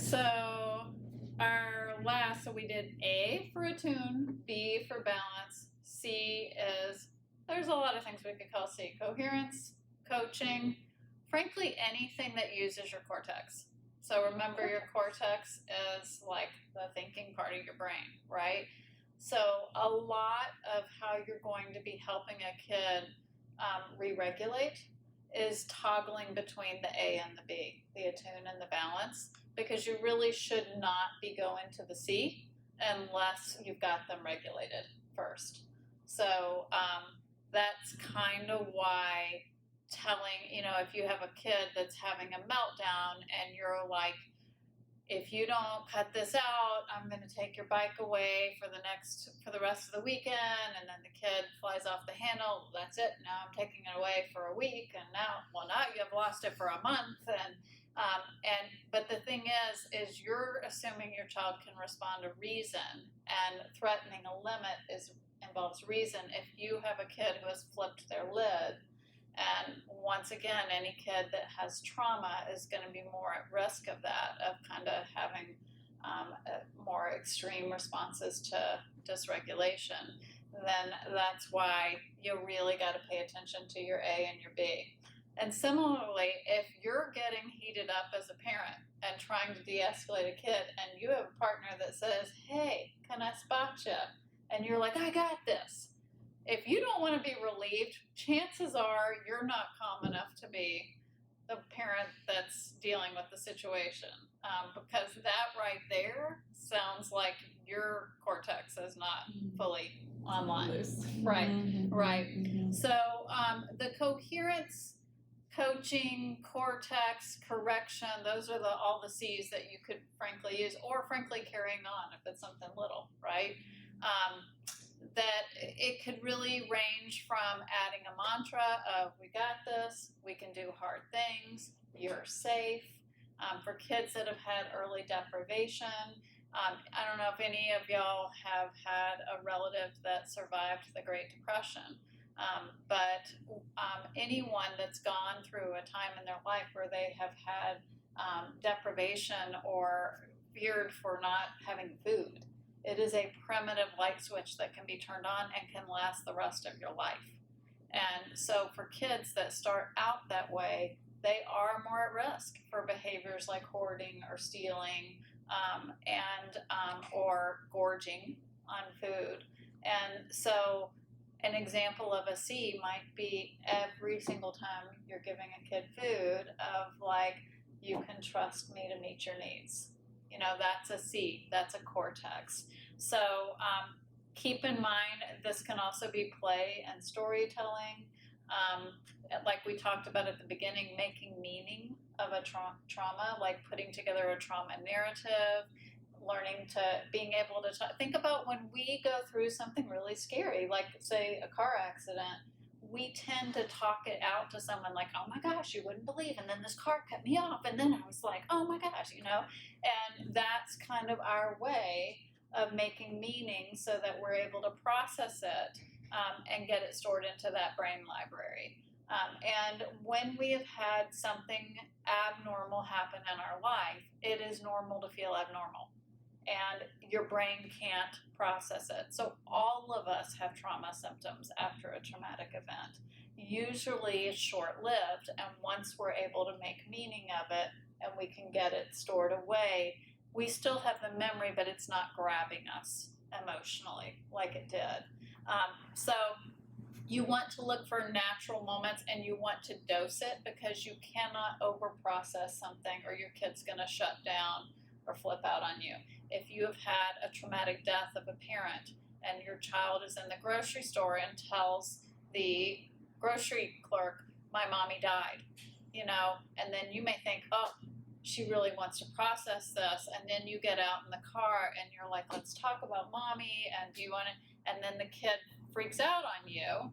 So so we did A for attune, B for balance, C is, there's a lot of things we could call C. Coherence, coaching, frankly, anything that uses your cortex. So remember, your cortex is like the thinking part of your brain, right? So a lot of how you're going to be helping a kid re-regulate is toggling between the A and the B, the attune and the balance, because you really should not be going to the C unless you've got them regulated first. So that's kind of why telling, if you have a kid that's having a meltdown and you're like, if you don't cut this out, I'm going to take your bike away for the rest of the weekend. And then the kid flies off the handle. That's it. Now I'm taking it away for a week. And now you have lost it for a month. But the thing is you're assuming your child can respond to reason, and threatening a limit involves reason. If you have a kid who has flipped their lid, and once again, any kid that has trauma is going to be more at risk of that, of kind of having more extreme responses to dysregulation, then that's why you really got to pay attention to your A and your B. And similarly, if you're getting heated up as a parent and trying to de-escalate a kid, and you have a partner that says, hey, can I spot you? And you're like, I got this. If you don't want to be relieved, chances are you're not calm enough to be the parent that's dealing with the situation, because that right there sounds like your cortex is not fully online. Right. Mm-hmm. So the coherence, coaching, cortex, correction, those are all the C's that you could frankly use, or frankly carrying on if it's something little, right? That it could really range from adding a mantra of, we got this, we can do hard things, you're safe. For kids that have had early deprivation, I don't know if any of y'all have had a relative that survived the Great Depression, but anyone that's gone through a time in their life where they have had deprivation or feared for not having food, it is a primitive light switch that can be turned on and can last the rest of your life. And so for kids that start out that way, they are more at risk for behaviors like hoarding or stealing or gorging on food. And so an example of a C might be every single time you're giving a kid food of like, you can trust me to meet your needs. That's a C, that's a cortex. So keep in mind, this can also be play and storytelling. Like we talked about at the beginning, making meaning of a trauma, like putting together a trauma narrative, being able to think about when we go through something really scary, like say a car accident. We tend to talk it out to someone like, oh my gosh, you wouldn't believe, and then this car cut me off, and then I was like, oh my gosh, and that's kind of our way of making meaning so that we're able to process it and get it stored into that brain library. And when we have had something abnormal happen in our life, it is normal to feel abnormal. And your brain can't process it. So all of us have trauma symptoms after a traumatic event. Usually it's short-lived, and once we're able to make meaning of it and we can get it stored away, we still have the memory, but it's not grabbing us emotionally like it did. So you want to look for natural moments, and you want to dose it, because you cannot overprocess something or your kid's going to shut down or flip out on you. If you have had a traumatic death of a parent and your child is in the grocery store and tells the grocery clerk, my mommy died, and then you may think, oh, she really wants to process this. And then you get out in the car and you're like, let's talk about mommy. And do you want to, and then the kid freaks out on you.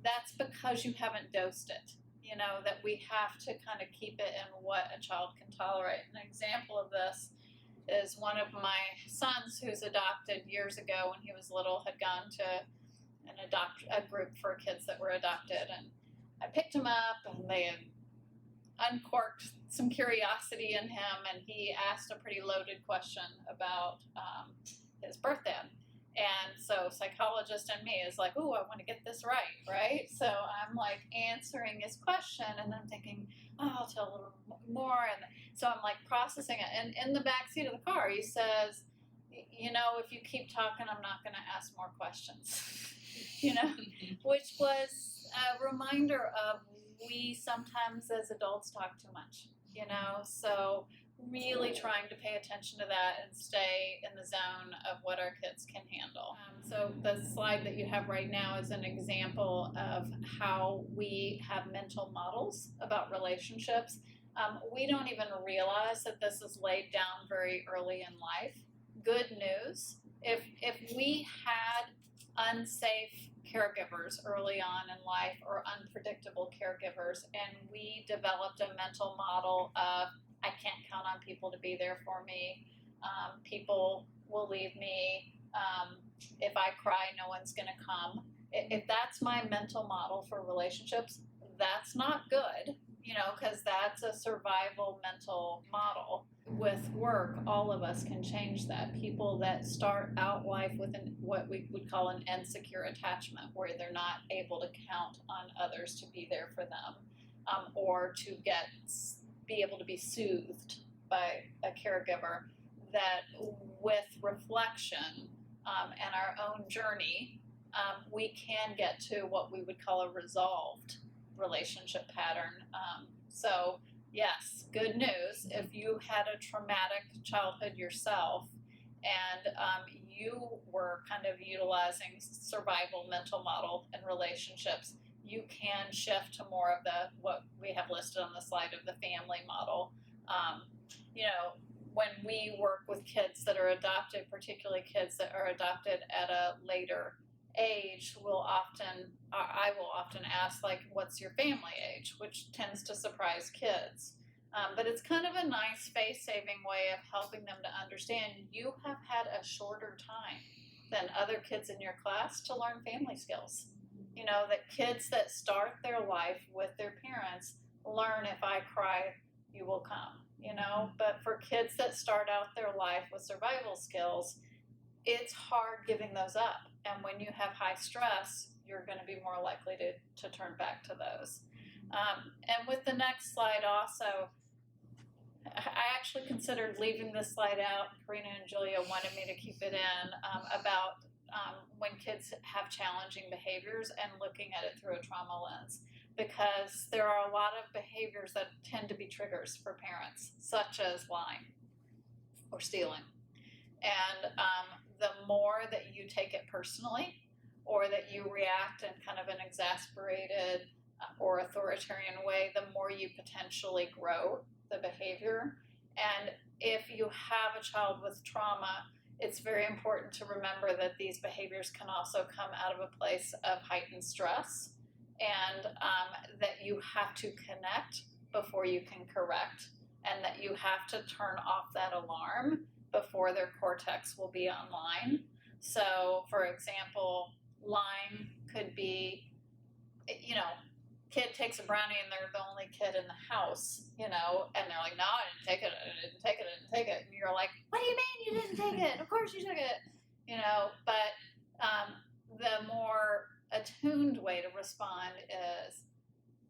That's because you haven't dosed it. That we have to kind of keep it in what a child can tolerate. An example of this is one of my sons, who's adopted years ago when he was little, had gone to a group for kids that were adopted. And I picked him up, and they had uncorked some curiosity in him, and he asked a pretty loaded question about his birthday. And so psychologist in me is like, ooh, I want to get this right? So I'm like answering his question, and then I'm thinking, oh, I'll tell a little more. And so I'm like processing it. And in the back seat of the car, he says, you know, if you keep talking, I'm not going to ask more questions, which was a reminder of we sometimes as adults talk too much, so really trying to pay attention to that and stay in the zone of what our kids can handle. So the slide that you have right now is an example of how we have mental models about relationships. We don't even realize that this is laid down very early in life. Good news, if we had unsafe caregivers early on in life or unpredictable caregivers, and we developed a mental model of I can't count on people to be there for me, people will leave me, if I cry no one's going to come. If that's my mental model for relationships, that's not good, because that's a survival mental model. With work, all of us can change that. People that start out life with what we would call an insecure attachment, where they're not able to count on others to be there for them, or to be able to be soothed by a caregiver, that with reflection and our own journey, we can get to what we would call a resolved relationship pattern. So yes, good news. If you had a traumatic childhood yourself and you were kind of utilizing survival mental model in relationships, you can shift to more of what we have listed on the slide of the family model. When we work with kids that are adopted, particularly kids that are adopted at a later age, I will often ask, like, what's your family age, which tends to surprise kids. But it's kind of a nice face-saving way of helping them to understand you have had a shorter time than other kids in your class to learn family skills. That kids that start their life with their parents learn, if I cry, you will come, But for kids that start out their life with survival skills, it's hard giving those up. And when you have high stress, you're going to be more likely to turn back to those. And with the next slide also, I actually considered leaving this slide out. Karina and Julia wanted me to keep it in, about when kids have challenging behaviors and looking at it through a trauma lens, because there are a lot of behaviors that tend to be triggers for parents, such as lying or stealing. And the more that you take it personally, or that you react in kind of an exasperated or authoritarian way, the more you potentially grow the behavior. And if you have a child with trauma, it's very important to remember that these behaviors can also come out of a place of heightened stress, and that you have to connect before you can correct, and that you have to turn off that alarm before their cortex will be online. So, for example, lying could be, kid takes a brownie and they're the only kid in the house, and they're like, no, I didn't take it. And you're like, what do you mean you didn't take it? Of course you took it, but the more attuned way to respond is,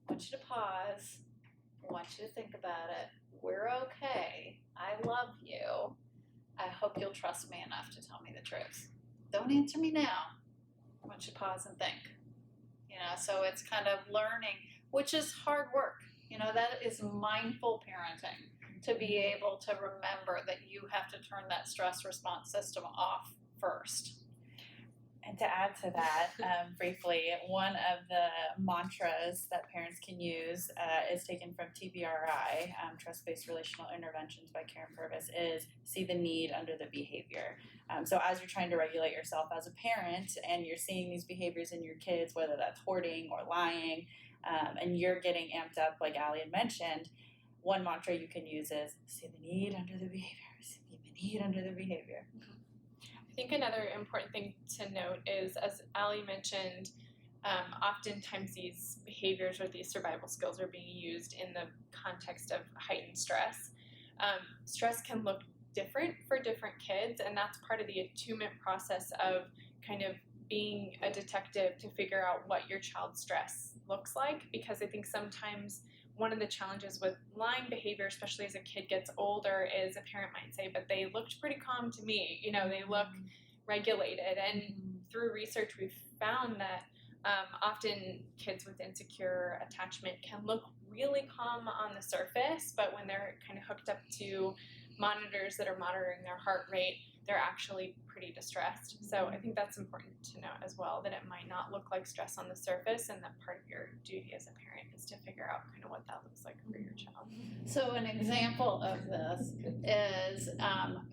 I want you to pause. I want you to think about it. We're okay. I love you. I hope you'll trust me enough to tell me the truth. Don't answer me now. I want you to pause and think. So it's kind of learning, which is hard work. That is mindful parenting, to be able to remember that you have to turn that stress response system off first. And to add to that, briefly, one of the mantras that parents can use is taken from TBRI, Trust-Based Relational Interventions by Karen Purvis, is see the need under the behavior. So as you're trying to regulate yourself as a parent and you're seeing these behaviors in your kids, whether that's hoarding or lying, and you're getting amped up, like Ally had mentioned, one mantra you can use is see the need under the behavior, see the need under the behavior. I think another important thing to note is, as Ally mentioned, oftentimes these behaviors or these survival skills are being used in the context of heightened stress. Stress can look different for different kids, and that's part of the attunement process of kind of being a detective to figure out what your child's stress looks like, because I think sometimes one of the challenges with lying behavior, especially as a kid gets older, is a parent might say, but they looked pretty calm to me, they look regulated. And through research, we've found that often kids with insecure attachment can look really calm on the surface, but when they're kind of hooked up to monitors that are monitoring their heart rate, they're actually pretty distressed. So I think that's important to note as well, that it might not look like stress on the surface, and that part of your duty as a parent is to figure out kind of what that looks like for your child. So an example of this is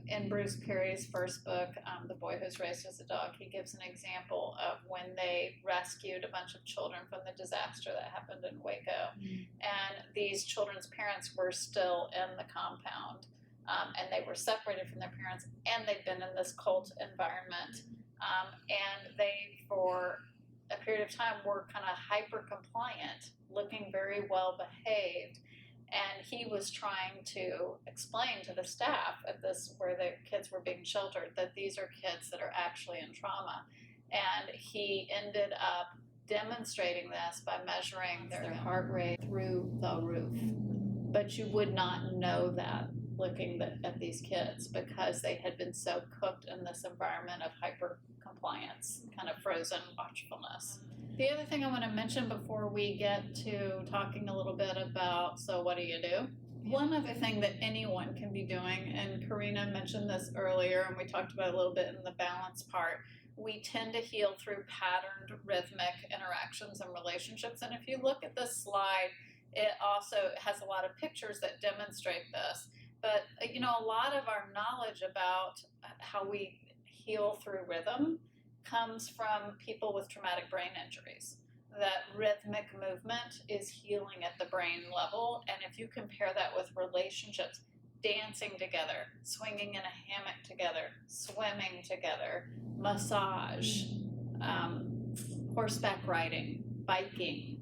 in Bruce Perry's first book, The Boy Who's Raised as a Dog. He gives an example of when they rescued a bunch of children from the disaster that happened in Waco. And these children's parents were still in the compound. And they were separated from their parents, and they'd been in this cult environment. And they, for a period of time, were kind of hyper compliant, looking very well behaved. And he was trying to explain to the staff at this, where the kids were being sheltered, that these are kids that are actually in trauma. And he ended up demonstrating this by measuring their heart rate through the roof. But you would not know that looking at these kids, because they had been so cooked in this environment of hyper compliance, kind of frozen watchfulness. The other thing I want to mention before we get to talking a little bit about, so what do you do? One other thing that anyone can be doing, and Karina mentioned this earlier, and we talked about it a little bit in the balance part, we tend to heal through patterned rhythmic interactions and relationships. And if you look at this slide, it also has a lot of pictures that demonstrate this. But, a lot of our knowledge about how we heal through rhythm comes from people with traumatic brain injuries. That rhythmic movement is healing at the brain level. And if you compare that with relationships, dancing together, swinging in a hammock together, swimming together, massage, horseback riding, biking,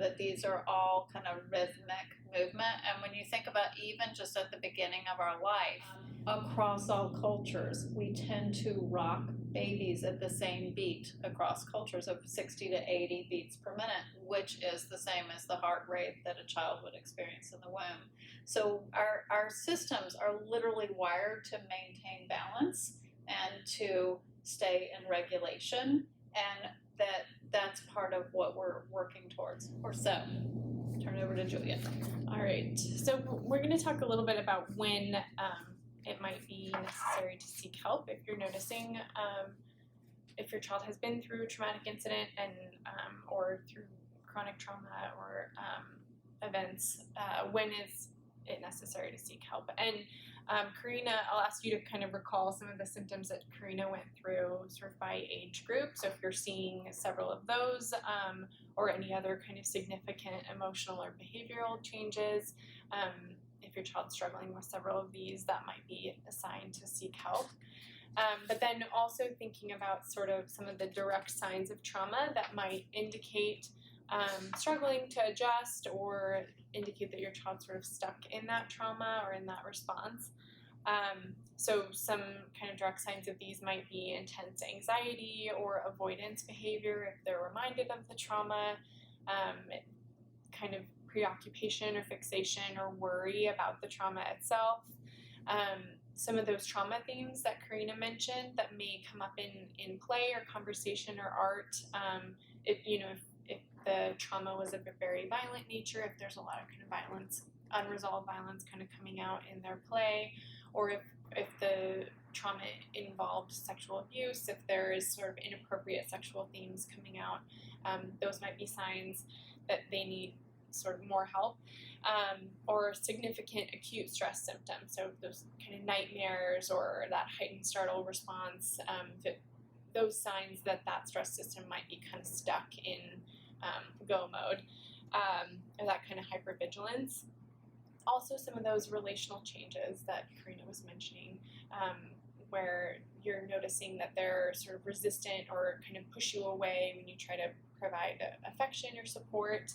that these are all kind of rhythmic movement. And when you think about even just at the beginning of our life, across all cultures, we tend to rock babies at the same beat across cultures of 60 to 80 beats per minute, which is the same as the heart rate that a child would experience in the womb. So our systems are literally wired to maintain balance and to stay in regulation, and that's part of what we're working towards. Or so. Turn it over to Julia. All right. So we're going to talk a little bit about when it might be necessary to seek help if you're noticing if your child has been through a traumatic incident and or through chronic trauma or events. When is it necessary to seek help? And Karina, I'll ask you to kind of recall some of the symptoms that Karina went through sort of by age group. So if you're seeing several of those or any other kind of significant emotional or behavioral changes, if your child's struggling with several of these, that might be a sign to seek help. But then also thinking about sort of some of the direct signs of trauma that might indicate struggling to adjust or indicate that your child's sort of stuck in that trauma or in that response. So some kind of direct signs of these might be intense anxiety or avoidance behavior if they're reminded of the trauma, kind of preoccupation or fixation or worry about the trauma itself. Some of those trauma themes that Karina mentioned that may come up in play or conversation or art, if the trauma was of a very violent nature, if there's a lot of kind of violence, unresolved violence kind of coming out in their play, or if the trauma involved sexual abuse, if there is sort of inappropriate sexual themes coming out, those might be signs that they need sort of more help, or significant acute stress symptoms, so those kind of nightmares or that heightened startle response, those signs that stress system might be kind of stuck in go mode, or that kind of hypervigilance. Also, some of those relational changes that Karina was mentioning, where you're noticing that they're sort of resistant or kind of push you away when you try to provide affection or support,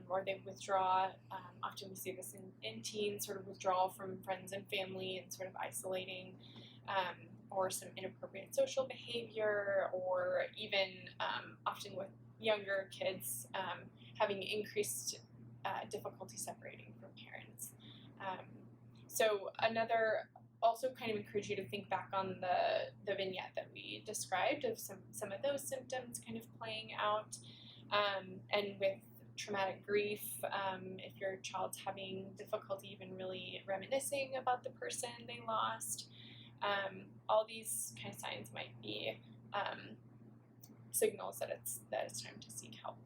or they withdraw. Often we see this in teens, sort of withdrawal from friends and family and sort of isolating, or some inappropriate social behavior, or even often with younger kids having increased difficulty separating from parents. So another, also kind of encourage you to think back on the vignette that we described of some of those symptoms kind of playing out, and with traumatic grief, if your child's having difficulty even really reminiscing about the person they lost, all these kind of signs might be signals that it's time to seek help.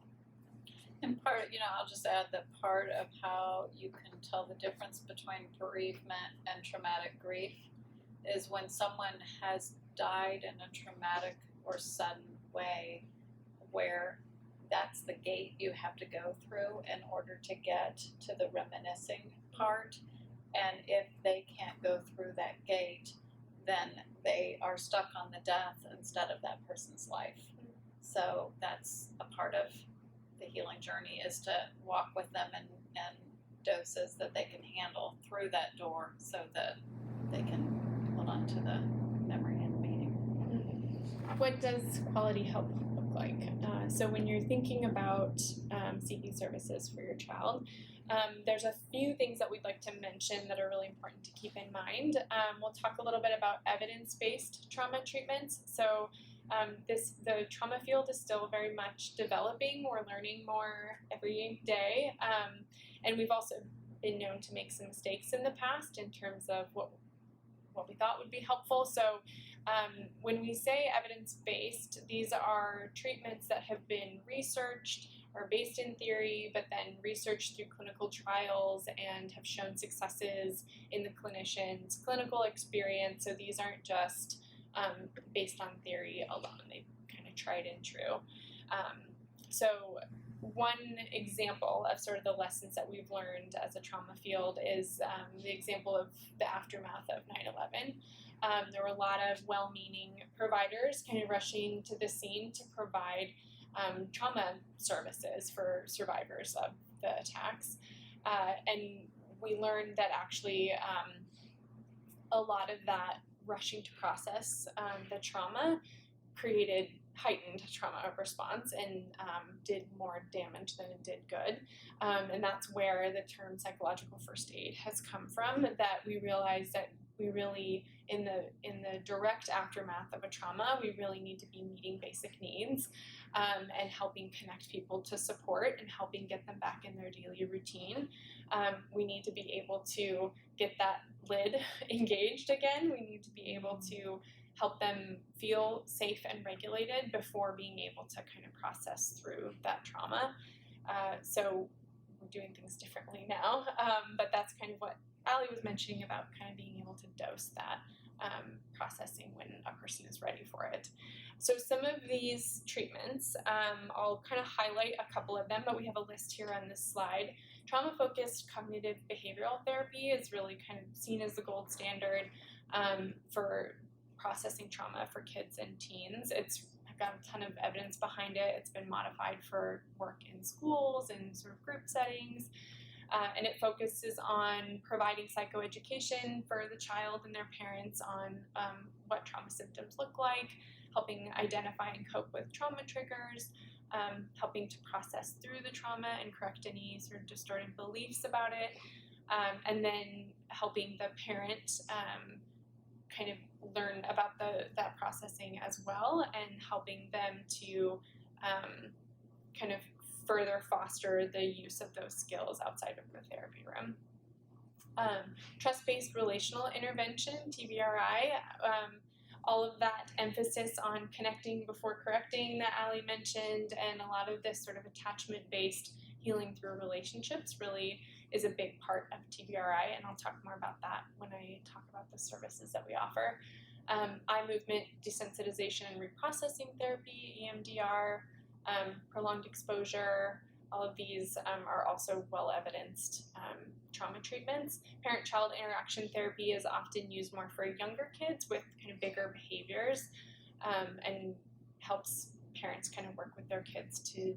And part, I'll just add that part of how you can tell the difference between bereavement and traumatic grief is when someone has died in a traumatic or sudden way, where that's the gate you have to go through in order to get to the reminiscing part. And if they can't go through that gate, then they are stuck on the death instead of that person's life. So that's a part of the healing journey, is to walk with them and doses that they can handle through that door so that they can hold on to the memory and meaning. What does quality help look like? So when you're thinking about seeking services for your child, there's a few things that we'd like to mention that are really important to keep in mind. We'll talk a little bit about evidence-based trauma treatments. So the trauma field is still very much developing. We're learning more every day. And we've also been known to make some mistakes in the past in terms of what we thought would be helpful. So when we say evidence-based, these are treatments that have been researched or based in theory, but then researched through clinical trials and have shown successes in the clinician's clinical experience. So these aren't just based on theory alone. They've kind of tried and true. So one example of sort of the lessons that we've learned as a trauma field is the example of the aftermath of 9/11. There were a lot of well-meaning providers kind of rushing to the scene to provide trauma services for survivors of the attacks. And we learned that actually a lot of that rushing to process the trauma heightened trauma response and did more damage than it did good. And that's where the term psychological first aid has come from, that we realized that we really, in the direct aftermath of a trauma, we really need to be meeting basic needs and helping connect people to support and helping get them back in their daily routine. We need to be able to get that lid engaged again. We need to be able to help them feel safe and regulated before being able to kind of process through that trauma. So we're doing things differently now, but that's kind of what Ally was mentioning about kind of being able to dose that processing when a person is ready for it. So some of these treatments, I'll kind of highlight a couple of them, but we have a list here on this slide. Trauma-focused cognitive behavioral therapy is really kind of seen as the gold standard for processing trauma for kids and teens. It's got a ton of evidence behind it. It's been modified for work in schools and sort of group settings. And it focuses on providing psychoeducation for the child and their parents on what trauma symptoms look like, helping identify and cope with trauma triggers, helping to process through the trauma and correct any sort of distorted beliefs about it, and then helping the parent kind of learn about that processing as well, and helping them to kind of further foster the use of those skills outside of the therapy room. Trust-based relational intervention, TBRI, all of that emphasis on connecting before correcting that Ally mentioned, and a lot of this sort of attachment-based healing through relationships really is a big part of TBRI, and I'll talk more about that when I talk about the services that we offer. Eye movement desensitization and reprocessing therapy, EMDR, prolonged exposure, all of these are also well-evidenced trauma treatments. Parent-child interaction therapy is often used more for younger kids with kind of bigger behaviors, and helps parents kind of work with their kids to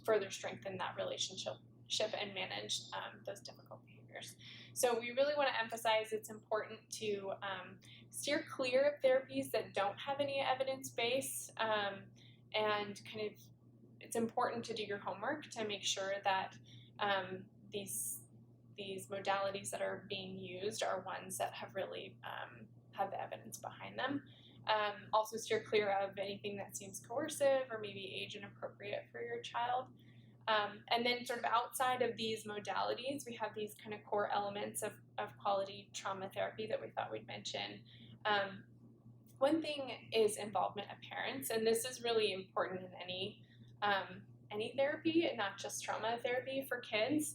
further strengthen that relationship and manage those difficult behaviors. So we really want to emphasize it's important to steer clear of therapies that don't have any evidence base, and kind of it's important to do your homework to make sure that these modalities that are being used are ones that have really have the evidence behind them. Also steer clear of anything that seems coercive or maybe age inappropriate for your child. And then sort of outside of these modalities, we have these kind of core elements of quality trauma therapy that we thought we'd mention. One thing is involvement of parents, and this is really important in any therapy, and not just trauma therapy for kids.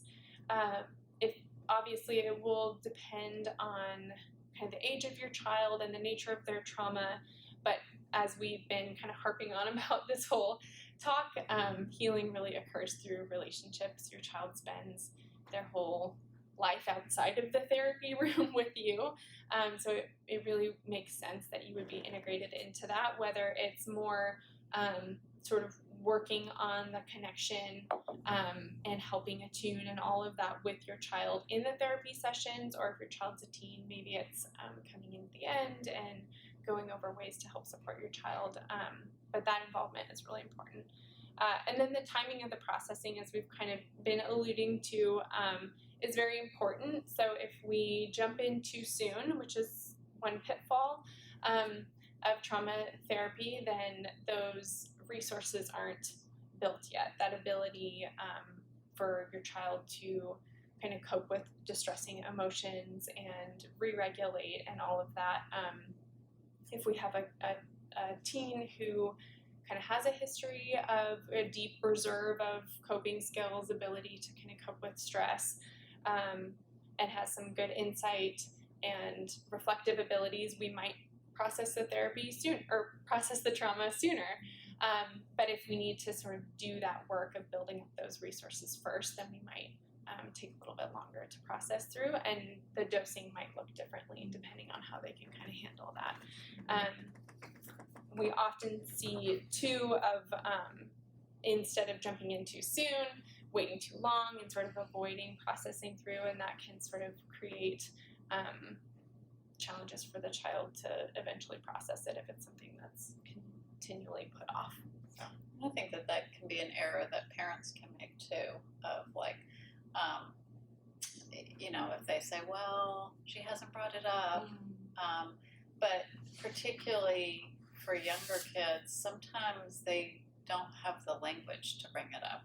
If obviously it will depend on kind of the age of your child and the nature of their trauma, but as we've been kind of harping on about this whole talk, healing really occurs through relationships. Your child spends their whole life outside of the therapy room with you, so it really makes sense that you would be integrated into that, whether it's more sort of working on the connection and helping attune and all of that with your child in the therapy sessions, or if your child's a teen, maybe it's coming in at the end and going over ways to help support your child, but that involvement is really important. And then the timing of the processing, as we've kind of been alluding to, is very important. So if we jump in too soon, which is one pitfall of trauma therapy, then those resources aren't built yet. That ability for your child to kind of cope with distressing emotions and re-regulate and all of that. If we have a teen who kind of has a history of a deep reserve of coping skills, ability to kind of cope with stress, and has some good insight and reflective abilities, we might process the therapy soon or process the trauma sooner. But if we need to sort of do that work of building up those resources first, then we might take a little bit longer to process through, and the dosing might look differently depending on how they can kind of handle that. We often see too of instead of jumping in too soon, waiting too long and sort of avoiding processing through, and that can sort of create challenges for the child to eventually process it if it's something that's continually put off. So I think that can be an error that parents can make too, of like, if they say, well, she hasn't brought it up, but particularly for younger kids, sometimes they don't have the language to bring it up.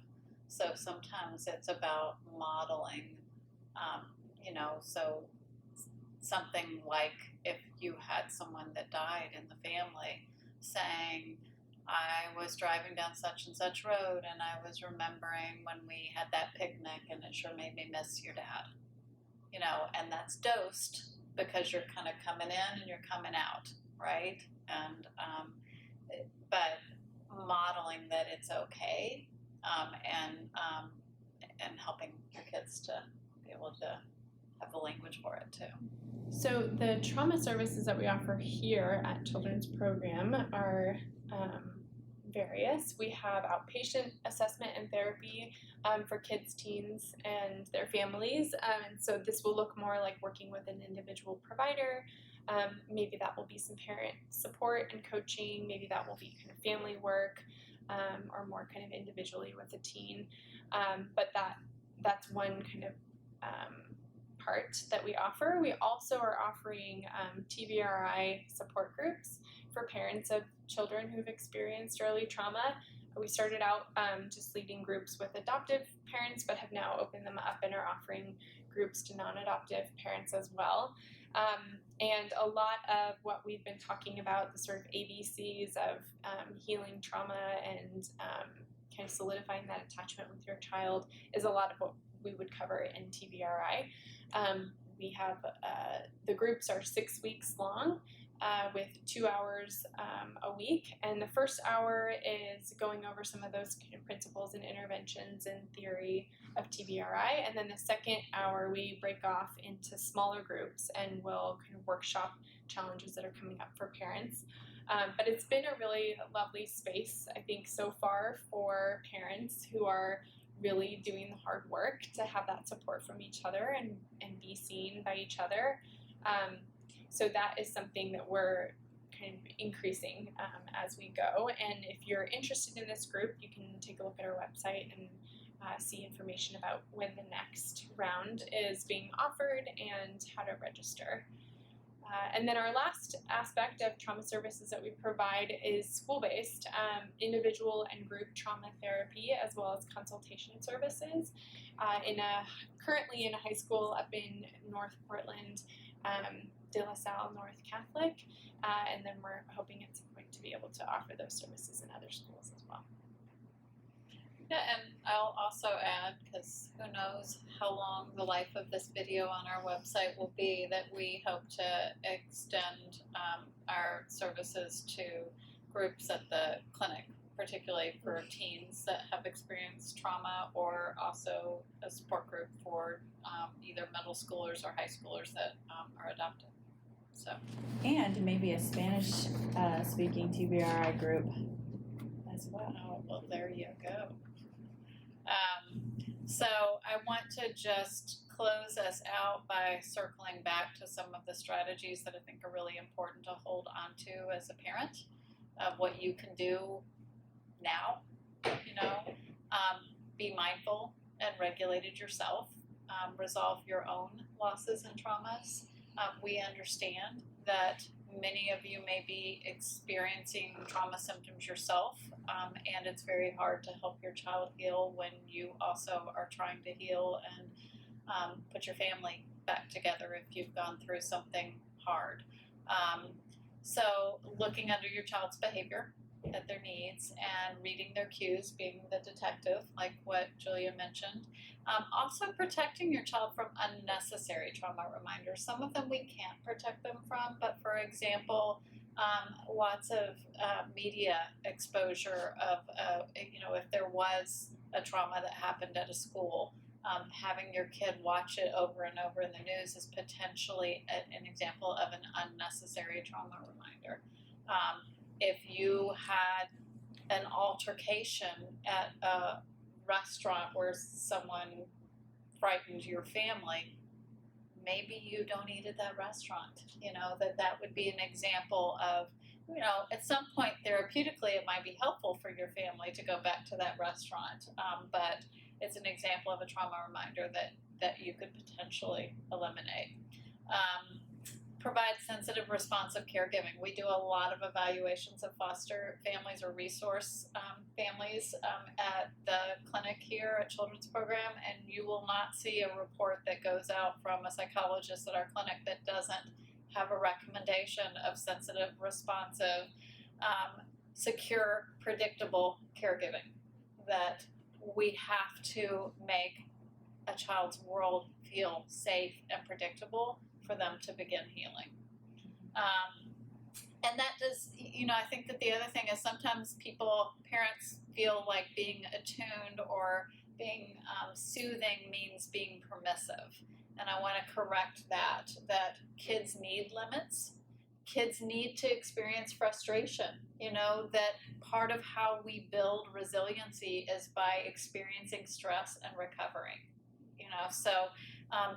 So sometimes it's about modeling, so something like if you had someone that died in the family saying, I was driving down such and such road and I was remembering when we had that picnic and it sure made me miss your dad, and that's dosed because you're kind of coming in and you're coming out, right? And but modeling that it's okay, and helping your kids to be able to have the language for it too. So the trauma services that we offer here at Children's Program are various. We have outpatient assessment and therapy for kids, teens, and their families. And so this will look more like working with an individual provider. Maybe that will be some parent support and coaching. Maybe that will be kind of family work, or more kind of individually with a teen. But that's one kind of part that we offer. We also are offering TBRI support groups for parents of children who've experienced early trauma. We started out just leading groups with adoptive parents, but have now opened them up and are offering groups to non-adoptive parents as well. And a lot of what we've been talking about, the sort of ABCs of healing trauma and kind of solidifying that attachment with your child, is a lot of what we would cover in TBRI. We have the groups are 6 weeks long, with 2 hours a week, and the first hour is going over some of those kind of principles and interventions and theory of TBRI, and then the second hour we break off into smaller groups and we'll kind of workshop challenges that are coming up for parents. But it's been a really lovely space, I think, so far for parents who are really doing the hard work to have that support from each other and be seen by each other. So that is something that we're kind of increasing as we go. And if you're interested in this group, you can take a look at our website and see information about when the next round is being offered and how to register. And then our last aspect of trauma services that we provide is school-based, individual and group trauma therapy, as well as consultation services. Currently in a high school up in North Portland, De La Salle North Catholic, and then we're hoping at some point to be able to offer those services in other schools as well. Yeah, and I'll also add, because who knows how long the life of this video on our website will be, that we hope to extend our services to groups at the clinic, particularly for teens that have experienced trauma, or also a support group for either middle schoolers or high schoolers that are adopted. So, and maybe a Spanish speaking TBRI group as well. oh, well, there you go. So I want to just close us out by circling back to some of the strategies that I think are really important to hold on to as a parent, of what you can do now, be mindful and regulated yourself, resolve your own losses and traumas. We understand that many of you may be experiencing trauma symptoms yourself, and it's very hard to help your child heal when you also are trying to heal and put your family back together if you've gone through something hard. So looking under your child's behavior, at their needs, and reading their cues, being the detective, like what Julia mentioned. Also protecting your child from unnecessary trauma reminders. Some of them we can't protect them from, but for example, lots of media exposure of, if there was a trauma that happened at a school, having your kid watch it over and over in the news is potentially an example of an unnecessary trauma reminder. If you had an altercation at a restaurant where someone frightened your family, maybe you don't eat at that restaurant. That would be an example of, at some point therapeutically it might be helpful for your family to go back to that restaurant, but it's an example of a trauma reminder that you could potentially eliminate. Provide sensitive, responsive caregiving. We do a lot of evaluations of foster families or resource families at the clinic here at Children's Program, and you will not see a report that goes out from a psychologist at our clinic that doesn't have a recommendation of sensitive, responsive, secure, predictable caregiving. That we have to make a child's world feel safe and predictable for them to begin healing. And that does, I think that the other thing is sometimes parents feel like being attuned or being soothing means being permissive. And I want to correct that kids need limits. Kids need to experience frustration. That part of how we build resiliency is by experiencing stress and recovering. So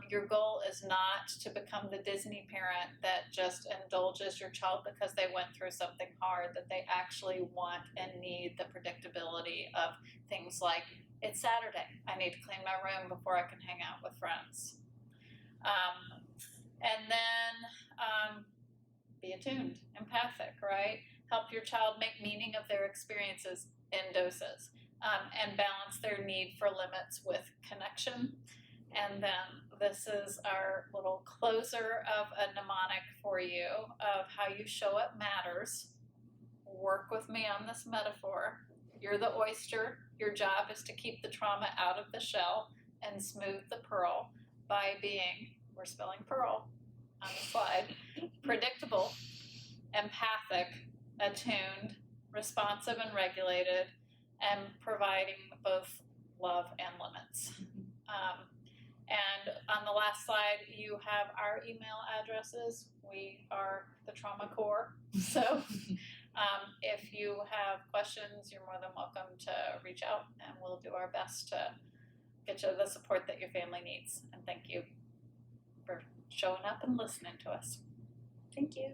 your goal is not to become the Disney parent that just indulges your child because they went through something hard, that they actually want and need the predictability of things like, it's Saturday, I need to clean my room before I can hang out with friends. And then be attuned, empathic, right? Help your child make meaning of their experiences in doses, and balance their need for limits with connection. And then this is our little closer of a mnemonic for you of how you show up matters. Work with me on this metaphor. You're the oyster. Your job is to keep the trauma out of the shell and smooth the pearl by being, we're spelling pearl on the slide, predictable, empathic, attuned, responsive and regulated, and providing both love and limits. And on the last slide, you have our email addresses. We are the Trauma Core. So If you have questions, you're more than welcome to reach out, and we'll do our best to get you the support that your family needs. And thank you for showing up and listening to us. Thank you.